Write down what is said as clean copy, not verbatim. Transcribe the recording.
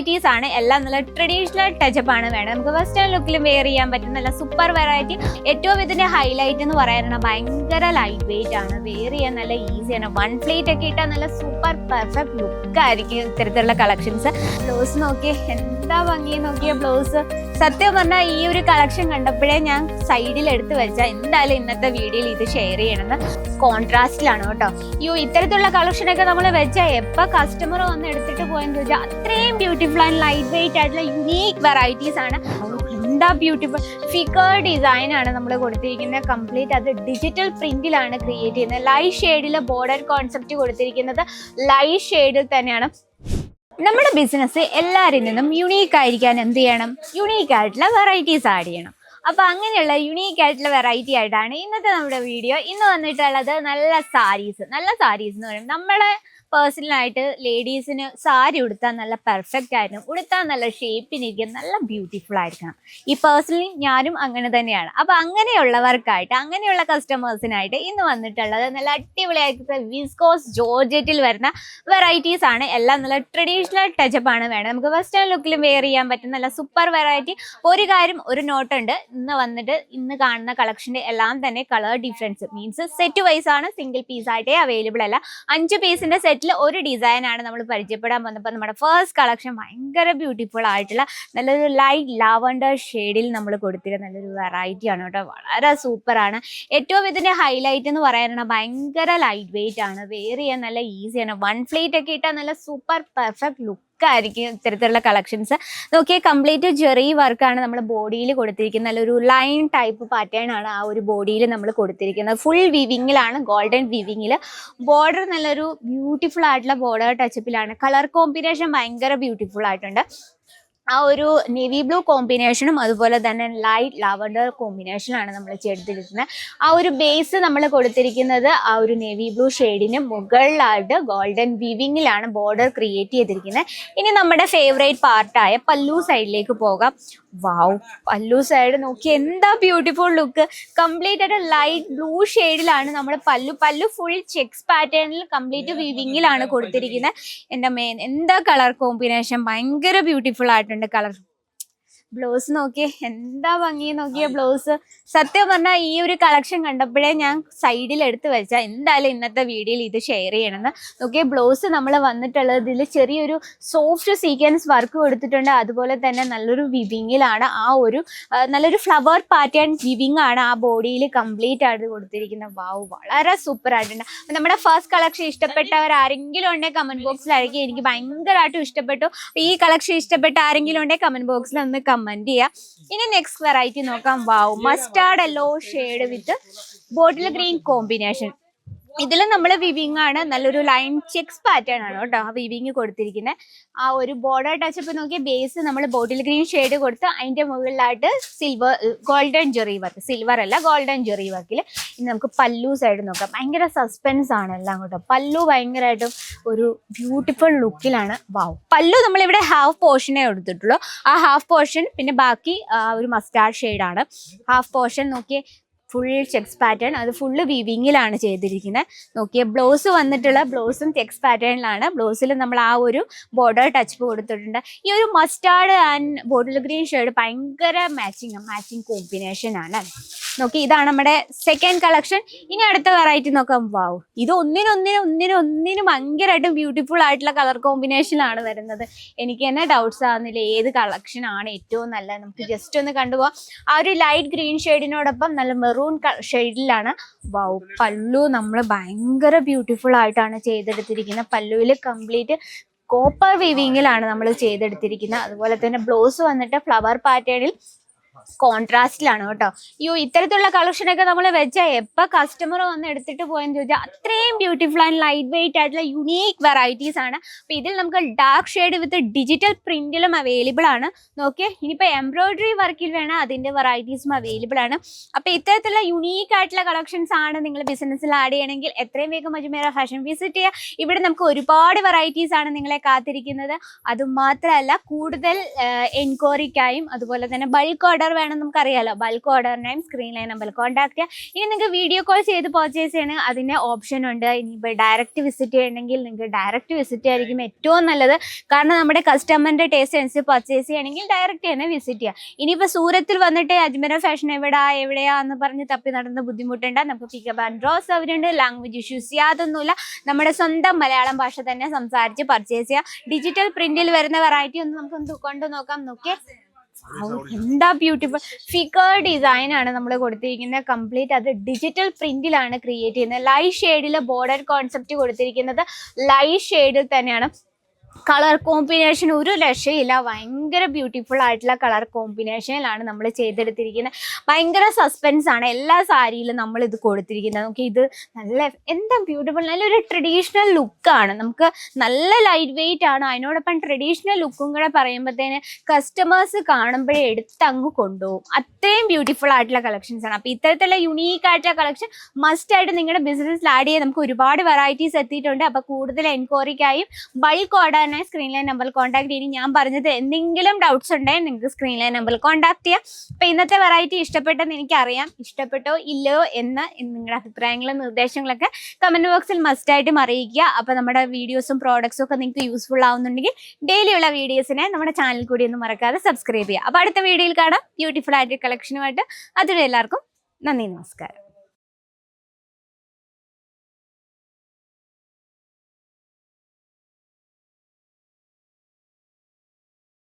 Varieties ആണ്. എല്ലാം നല്ല ട്രഡീഷണൽ ടച്ചപ്പ് ആണ് വേണം. നമുക്ക് വെസ്റ്റേൺ ലുക്കിലും വെയർ ചെയ്യാൻ പറ്റും. നല്ല സൂപ്പർ വെറൈറ്റി. ഏറ്റവും ഇതിന്റെ ഹൈലൈറ്റ് എന്ന് പറയാനാണ് ഭയങ്കര ലൈറ്റ് വെയിറ്റ് ആണ്. വെയർ ചെയ്യാൻ നല്ല ഈസിയാണ്. വൺ പ്ലേറ്റ് ഒക്കെ ഇട്ടാൽ നല്ല സൂപ്പർ പെർഫെക്റ്റ് ലുക്ക് ആയിരിക്കും ഇത്തരത്തിലുള്ള കളക്ഷൻസ്. ബ്ലൗസ് നോക്കിയേ, എന്താ ഭംഗി നോക്കിയ ബ്ലൗസ്. സത്യം പറഞ്ഞാൽ ഈ ഒരു കളക്ഷൻ കണ്ടപ്പോഴേ ഞാൻ സൈഡിൽ എടുത്ത് വെച്ചാൽ എന്തായാലും ഇന്നത്തെ വീഡിയോയിൽ ഇത് ഷെയർ ചെയ്യണമെന്ന്. കോൺട്രാസ്റ്റിലാണ് കേട്ടോ. ഇത്തരത്തിലുള്ള കളക്ഷനൊക്കെ നമ്മൾ വെച്ചാൽ എപ്പോൾ കസ്റ്റമർ വന്ന് എടുത്തിട്ട് പോയെന്ന് ചോദിച്ചാൽ അത്രയും ബ്യൂട്ടിഫുൾ ആൻഡ് ലൈറ്റ് വെയിറ്റ് ആയിട്ടുള്ള യുണീക്ക് വെറൈറ്റീസ് ആണ്. എന്താ ബ്യൂട്ടിഫുൾ ഫിഗർ ഡിസൈൻ ആണ് നമ്മൾ കൊടുത്തിരിക്കുന്നത്. കംപ്ലീറ്റ് അത് ഡിജിറ്റൽ പ്രിന്റിലാണ് ക്രിയേറ്റ് ചെയ്യുന്നത്. ലൈറ്റ് ഷെയ്ഡിൽ ബോർഡർ കോൺസെപ്റ്റ് കൊടുത്തിരിക്കുന്നത് ലൈറ്റ് ഷെയ്ഡിൽ തന്നെയാണ്. നമ്മുടെ ബിസിനസ് എല്ലാവരിൽ നിന്നും യുണീക്ക് ആയിരിക്കാൻ എന്ത് ചെയ്യണം? യുണീക്ക് ആയിട്ടുള്ള വെറൈറ്റീസ് ആഡ് ചെയ്യണം. അപ്പോൾ അങ്ങനെയുള്ള യുണീക്ക് ആയിട്ടുള്ള വെറൈറ്റി ആയിട്ടാണ് ഇന്നത്തെ നമ്മുടെ വീഡിയോ. ഇന്ന് വന്നിട്ടുള്ളത് നല്ല സാരീസ് എന്ന് പറയുമ്പോൾ നമ്മളെ പേഴ്സണലായിട്ട് ലേഡീസിന് സാരി ഉടുത്താൽ നല്ല പെർഫെക്റ്റ് ആയിരിക്കണം. ഉടുത്താൽ നല്ല ഷേപ്പിനിരിക്കും, നല്ല ബ്യൂട്ടിഫുൾ ആയിരിക്കണം. ഈ പേഴ്സണലി ഞാനും അങ്ങനെ തന്നെയാണ്. അപ്പോൾ അങ്ങനെയുള്ളവർക്കായിട്ട്, അങ്ങനെയുള്ള കസ്റ്റമേഴ്സിനായിട്ട് ഇന്ന് വന്നിട്ടുള്ളത് നല്ല അടിപൊളിയായിട്ട് വിസ്കോസ് ജോർജറ്റിൽ വരുന്ന വെറൈറ്റീസ് ആണ്. എല്ലാം നല്ല ട്രഡീഷണൽ ടച്ചപ്പ് ആണ് വേണം. നമുക്ക് വെസ്റ്റേൺ ലുക്കിലും വെയർ ചെയ്യാൻ പറ്റും. നല്ല സൂപ്പർ വെറൈറ്റി. ഒരു കാര്യം, ഒരു നോട്ടുണ്ട്. ഇന്ന് കാണുന്ന കളക്ഷൻ്റെ എല്ലാം തന്നെ colour difference means set vice ആണ്, സിംഗിൾ പീസ് ആയിട്ടേ അവൈലബിൾ അല്ല. 5 പീസിന്റെ സെറ്റ് ഒരു ഡിസൈൻ ആണ് നമ്മൾ പരിചയപ്പെടാൻ വന്നപ്പോൾ നമ്മുടെ ഫസ്റ്റ് കളക്ഷൻ ഭയങ്കര ബ്യൂട്ടിഫുൾ ആയിട്ടുള്ള നല്ലൊരു ലൈറ്റ് ലാവണ്ടർ ഷെയ്ഡിൽ നമ്മൾ കൊടുത്തിരുന്ന നല്ലൊരു വെറൈറ്റി ആണ് കേട്ടോ. വളരെ സൂപ്പർ ആണ്. ഏറ്റവും ഇതിന്റെ ഹൈലൈറ്റ് എന്ന് പറയാനാണ് ഭയങ്കര ലൈറ്റ് വെയിറ്റ് ആണ്. വെയർ ചെയ്യാൻ നല്ല ഈസിയാണ്. വൺ പ്ലേറ്റ് ഒക്കെ ഇട്ടാൽ നല്ല സൂപ്പർ പെർഫെക്റ്റ് ലുക്ക് ആയിരിക്കും ഇത്തരത്തിലുള്ള കളക്ഷൻസ്. നോക്കിയേ, കംപ്ലീറ്റ് ജെറി വർക്കാണ് നമ്മൾ ബോഡിയിൽ കൊടുത്തിരിക്കുന്നത്. നല്ലൊരു ലൈൻ ടൈപ്പ് പാറ്റേൺ ആണ് ആ ഒരു ബോഡിയിൽ നമ്മൾ കൊടുത്തിരിക്കുന്നത്. ഫുൾ വിവിങ്ങിലാണ്, ഗോൾഡൻ വിവിങ്ങിൽ. ബോർഡർ നല്ലൊരു ബ്യൂട്ടിഫുൾ ആയിട്ടുള്ള ബോർഡർ ടച്ചപ്പിലാണ്. കളർ കോമ്പിനേഷൻ ഭയങ്കര ബ്യൂട്ടിഫുൾ ആയിട്ടുണ്ട്. ആ ഒരു നേവി ബ്ലൂ കോമ്പിനേഷനും അതുപോലെ തന്നെ ലൈറ്റ് ലാവണ്ടർ കോമ്പിനേഷനാണ് നമ്മൾ ചെയ്തിരിക്കുന്നത്. ആ ഒരു ബേസ് നമ്മൾ കൊടുത്തിരിക്കുന്നത് ആ ഒരു നേവി ബ്ലൂ ഷെയ്ഡിന് മുകളിലായിട്ട് ഗോൾഡൻ വിവിങ്ങിലാണ് ബോർഡർ ക്രിയേറ്റ് ചെയ്തിരിക്കുന്നത്. ഇനി നമ്മുടെ ഫേവറേറ്റ് പാർട്ടായ പല്ലു സൈഡിലേക്ക് പോകാം. വാവ്, പല്ലു സൈഡ് നോക്കി എന്താ ബ്യൂട്ടിഫുൾ ലുക്ക്. കംപ്ലീറ്റ് ആയിട്ട് ലൈറ്റ് ബ്ലൂ ഷെയ്ഡിലാണ് നമ്മൾ പല്ലു ഫുൾ ചെക്സ് പാറ്റേണിൽ കംപ്ലീറ്റ് വിവിങ്ങിലാണ് കൊടുത്തിരിക്കുന്നത്. എൻ്റെ എന്താ കളർ കോമ്പിനേഷൻ, ഭയങ്കര ബ്യൂട്ടിഫുൾ ആയിട്ടുണ്ട് കളർ. ബ്ലൗസ് നോക്കിയേ, എന്താ ഭംഗി നോക്കിയ ബ്ലൗസ്. സത്യം പറഞ്ഞാൽ ഈ ഒരു കളക്ഷൻ കണ്ടപ്പോഴേ ഞാൻ സൈഡിൽ എടുത്ത് വെച്ചാൽ എന്തായാലും ഇന്നത്തെ വീഡിയോയിൽ ഇത് ഷെയർ ചെയ്യണമെന്ന്. നോക്കിയ ബ്ലൗസ് നമ്മൾ വന്നിട്ടുള്ളതിൽ ചെറിയൊരു സോഫ്റ്റ് സീക്വൻസ് വർക്ക് കൊടുത്തിട്ടുണ്ട്. അതുപോലെ തന്നെ നല്ലൊരു വിവിങ്ങിലാണ്. ആ ഒരു നല്ലൊരു ഫ്ലവർ പാറ്റേൺ വിവിങ് ആണ് ആ ബോഡിയിൽ കംപ്ലീറ്റ് ആയിട്ട് കൊടുത്തിരിക്കുന്നത്. വാവ്, വളരെ സൂപ്പർ ആയിട്ടുണ്ട്. നമ്മുടെ ഫസ്റ്റ് കളക്ഷൻ ഇഷ്ടപ്പെട്ടവർ ആരെങ്കിലും ഉണ്ടെങ്കിൽ കമന്റ് ബോക്സിലായിരിക്കും. എനിക്ക് ഭയങ്കരമായിട്ടും ഇഷ്ടപ്പെട്ടു. ഈ കളക്ഷൻ ഇഷ്ടപ്പെട്ട ആരെങ്കിലും ഉണ്ടെങ്കിൽ കമന്റ് ബോക്സിൽ ഒന്ന് കമന്റ് ചെയ്യാം. ഇനി നെക്സ്റ്റ് വെറൈറ്റി നോക്കാം. Wow, mustard yellow shade with bottle green combination. ഇതിൽ നമ്മൾ വിവിങ് ആണ്, നല്ലൊരു ലൈൻ ചെക്സ് പാറ്റേൺ ആണ് കേട്ടോ ആ വിവിങ് കൊടുത്തിരിക്കുന്നത്. ആ ഒരു ബോർഡർ ടച്ചപ്പ് നോക്കിയ ബേസ് നമ്മൾ ബോട്ടിൽ ഗ്രീൻ ഷെയ്ഡ് കൊടുത്ത് അതിന്റെ മുകളിലായിട്ട് ഗോൾഡൻ ജെറി വർക്ക്, സിൽവർ അല്ല ഗോൾഡൻ ജെറി വർക്കിൽ. ഇനി നമുക്ക് പല്ലു സൈഡ് നോക്കാം. ഭയങ്കര സസ്പെൻസ് ആണ് എല്ലാം കേട്ടോ. പല്ലു ഭയങ്കരമായിട്ടും ഒരു ബ്യൂട്ടിഫുൾ ലുക്കിലാണ്. വാവ്, പല്ലു നമ്മളിവിടെ ഹാഫ് പോർഷനേ എടുത്തിട്ടുള്ളൂ. ആ ഹാഫ് പോർഷൻ പിന്നെ ബാക്കി ഒരു മസ്റ്റാർഡ് ഷെയ്ഡാണ്. ഹാഫ് പോർഷൻ നോക്കിയേ, ഫുൾ ചെക്സ് പാറ്റേൺ, അത് ഫുള്ള് വിവിങ്ങിലാണ് ചെയ്തിരിക്കുന്നത്. നോക്കിയ ബ്ലൗസ് വന്നിട്ടുള്ള ബ്ലൗസും ചെക്സ് പാറ്റേണിലാണ്. ബ്ലൗസിൽ നമ്മൾ ആ ഒരു ബോർഡർ ടച്ച് കൊടുത്തിട്ടുണ്ട്. ഈ ഒരു mustard and bottle green shade ഭയങ്കര മാച്ചിങ് കോമ്പിനേഷൻ ആണ്. നോക്കി, ഇതാണ് നമ്മുടെ സെക്കൻഡ് കളക്ഷൻ. ഇനി അടുത്ത വെറൈറ്റി നോക്കാം. വാവ്, ഇത് ഒന്നിനും ഭയങ്കരമായിട്ടും ബ്യൂട്ടിഫുൾ ആയിട്ടുള്ള കളർ കോമ്പിനേഷനിലാണ് വരുന്നത്. എനിക്ക് തന്നെ ഡൗട്ട്സ് ആവുന്നില്ല ഏത് കളക്ഷൻ ആണ് ഏറ്റവും നല്ലത്. നമുക്ക് ജസ്റ്റ് ഒന്ന് കണ്ടുപോകാം. ആ ഒരു ലൈറ്റ് ഗ്രീൻ ഷെയ്ഡിനോടൊപ്പം നല്ല മെറൂൺ ഷെയ്ഡിലാണ്. വാവ്, പല്ലു നമ്മൾ ഭയങ്കര ബ്യൂട്ടിഫുൾ ആയിട്ടാണ് ചെയ്തെടുത്തിരിക്കുന്നത്. പല്ലുവിൽ കംപ്ലീറ്റ് കോപ്പർ വീവിങ്ങിലാണ് നമ്മൾ ചെയ്തെടുത്തിരിക്കുന്നത്. അതുപോലെ തന്നെ ബ്ലൗസ് വന്നിട്ട് ഫ്ലവർ പാറ്റേണിൽ കോൺട്രാസ്റ്റിലാണ് കേട്ടോ. ഇത്തരത്തിലുള്ള കളക്ഷനൊക്കെ നമ്മൾ വെച്ചാൽ എപ്പോൾ കസ്റ്റമർ വന്ന് എടുത്തിട്ട് പോയെന്ന് ചോദിച്ചാൽ അത്രയും ബ്യൂട്ടിഫുൾ ആൻഡ് ലൈറ്റ് വെയിറ്റ് ആയിട്ടുള്ള യുണീക്ക് വെറൈറ്റീസ് ആണ്. അപ്പോൾ ഇതിൽ നമുക്ക് ഡാർക്ക് ഷെയ്ഡ് വിത്ത് ഡിജിറ്റൽ പ്രിന്റിലും അവൈലബിൾ ആണ്. നോക്കിയേ, ഇനിയിപ്പോൾ എംബ്രോയിഡറി വർക്കിൽ വേണം അതിൻ്റെ വെറൈറ്റീസും അവൈലബിൾ ആണ്. അപ്പോൾ ഇത്തരത്തിലുള്ള യുണീക്ക് ആയിട്ടുള്ള കളക്ഷൻസ് ആണ് നിങ്ങൾ ബിസിനസ്സിൽ ആഡ് ചെയ്യണമെങ്കിൽ എത്രയും വേഗം അജ്മീറ ഫാഷൻ വിസിറ്റ് ചെയ്യുക. ഇവിടെ നമുക്ക് ഒരുപാട് വെറൈറ്റീസ് ആണ് നിങ്ങളെ കാത്തിരിക്കുന്നത്. അതുമാത്രമല്ല, കൂടുതൽ എൻക്വയറിക്കായും അതുപോലെ തന്നെ ബൾക്ക് ഓർഡർ വേണം നമുക്കറിയാലോ. ബൾക്ക് ഓർഡറിനായും സ്ക്രീൻ ലൈൻ നമ്പർ കോൺടാക്ട് ചെയ്യുക. ഇനി നിങ്ങൾക്ക് വീഡിയോ കോൾ ചെയ്ത് പർച്ചേസ് ചെയ്യണ അതിന് ഓപ്ഷൻ ഉണ്ട്. ഇനിയിപ്പോൾ ഡയറക്റ്റ് വിസിറ്റ് ചെയ്യണമെങ്കിൽ നിങ്ങൾക്ക് ഡയറക്റ്റ് വിസിറ്റ് ആയിരിക്കും ഏറ്റവും നല്ലത്. കാരണം നമ്മുടെ കസ്റ്റമറിൻ്റെ ടേസ്റ്റ് അനുസരിച്ച് പർച്ചേസ് ചെയ്യണമെങ്കിൽ ഡയറക്റ്റ് തന്നെ വിസിറ്റ് ചെയ്യുക. ഇനിയിപ്പോൾ സൂരത്തിൽ വന്നിട്ട് അജ്മീർ ഫാഷൻ എവിടെയാന്ന് പറഞ്ഞ് തപ്പി നടന്ന് ബുദ്ധിമുട്ടുണ്ട്. നമുക്ക് പിക്കപ്പ് ആൻഡ് ഡ്രോ സൗകര്യമുണ്ട്. ലാംഗ്വേജ് ഇഷ്യൂസ് യാതൊന്നുമില്ല. നമ്മുടെ സ്വന്തം മലയാളം ഭാഷ തന്നെ സംസാരിച്ച് പർച്ചേസ് ചെയ്യുക. ഡിജിറ്റൽ പ്രിന്റിൽ വരുന്ന വെറൈറ്റി ഒന്ന് നമുക്ക് കൊണ്ടു നോക്കാം. നോക്കിയേ, എന്താ ബ്യൂട്ടിഫുൾ ഫിഗർ ഡിസൈൻ ആണ് നമ്മൾ കൊടുത്തിരിക്കുന്നത്. കംപ്ലീറ്റ് അത് ഡിജിറ്റൽ പ്രിന്റിലാണ് ക്രിയേറ്റ് ചെയ്യുന്നത്. ലൈറ്റ് ഷെയ്ഡിൽ ബോർഡർ കോൺസെപ്റ്റ് കൊടുത്തിരിക്കുന്നത് ലൈറ്റ് ഷെയ്ഡിൽ തന്നെയാണ്. കളർ കോമ്പിനേഷൻ ഒരു രക്ഷയില്ല. ഭയങ്കര ബ്യൂട്ടിഫുൾ ആയിട്ടുള്ള കളർ കോമ്പിനേഷനിലാണ് നമ്മൾ ചെയ്തെടുത്തിരിക്കുന്നത്. ഭയങ്കര സസ്പെൻസ് ആണ് എല്ലാ സാരിയിലും നമ്മൾ ഇത് കൊടുത്തിരിക്കുന്നത്. നമുക്ക് ഇത് നല്ല എന്താ ബ്യൂട്ടിഫുൾ, നല്ലൊരു ട്രഡീഷണൽ ലുക്കാണ്. നമുക്ക് നല്ല ലൈറ്റ് വെയിറ്റ് ആണ്. അതിനോടൊപ്പം ട്രഡീഷണൽ ലുക്കും കൂടെ പറയുമ്പോഴത്തേന് കസ്റ്റമേഴ്സ് കാണുമ്പോഴേ എടുത്ത് അങ്ങ് കൊണ്ടുപോകും. അത്രയും ബ്യൂട്ടിഫുൾ ആയിട്ടുള്ള കളക്ഷൻസ് ആണ്. അപ്പോൾ ഇത്തരത്തിലുള്ള യുണീക്ക് ആയിട്ടുള്ള കളക്ഷൻ മസ്റ്റ് ആയിട്ട് നിങ്ങളുടെ ബിസിനസ്സിൽ ആഡ് ചെയ്യാൻ നമുക്ക് ഒരുപാട് വെറൈറ്റീസ് എത്തിയിട്ടുണ്ട്. അപ്പോൾ കൂടുതൽ എൻക്വയറിക്കായും ബൾക്ക് ഓർഡർ സ്ക്രീൻ ലൈൻ നമ്പറിൽ കോൺടാക്ട് ചെയ്യും. ഞാൻ പറഞ്ഞത് എന്തെങ്കിലും ഡൗട്ട്സ് ഉണ്ടെങ്കിൽ നിങ്ങൾക്ക് സ്ക്രീൻ ലൈൻ നമ്പറിൽ കോൺടാക്ട് ചെയ്യാം. അപ്പോൾ ഇന്നത്തെ വെറൈറ്റി ഇഷ്ടപ്പെട്ടെന്ന് എനിക്കറിയാം. ഇഷ്ടപ്പെട്ടോ ഇല്ലയോ എന്ന് നിങ്ങളുടെ അഭിപ്രായങ്ങളും നിർദ്ദേശങ്ങളൊക്കെ കമന്റ് ബോക്സിൽ മസ്റ്റായിട്ടും അറിയിക്കുക. അപ്പോൾ നമ്മുടെ വീഡിയോസും പ്രോഡക്ട്സും ഒക്കെ നിങ്ങൾക്ക് യൂസ്ഫുൾ ആവുന്നുണ്ടെങ്കിൽ ഡെയിലിയുള്ള വീഡിയോസിനെ നമ്മുടെ ചാനൽ കൂടി ഒന്നും മറക്കാതെ സബ്സ്ക്രൈബ് ചെയ്യുക. അപ്പോൾ അടുത്ത വീഡിയോയിൽ കാണാം ബ്യൂട്ടിഫുൾ ആയിട്ട് കളക്ഷനുമായിട്ട്. അതിന് എല്ലാവർക്കും നന്ദി, നമസ്കാരം.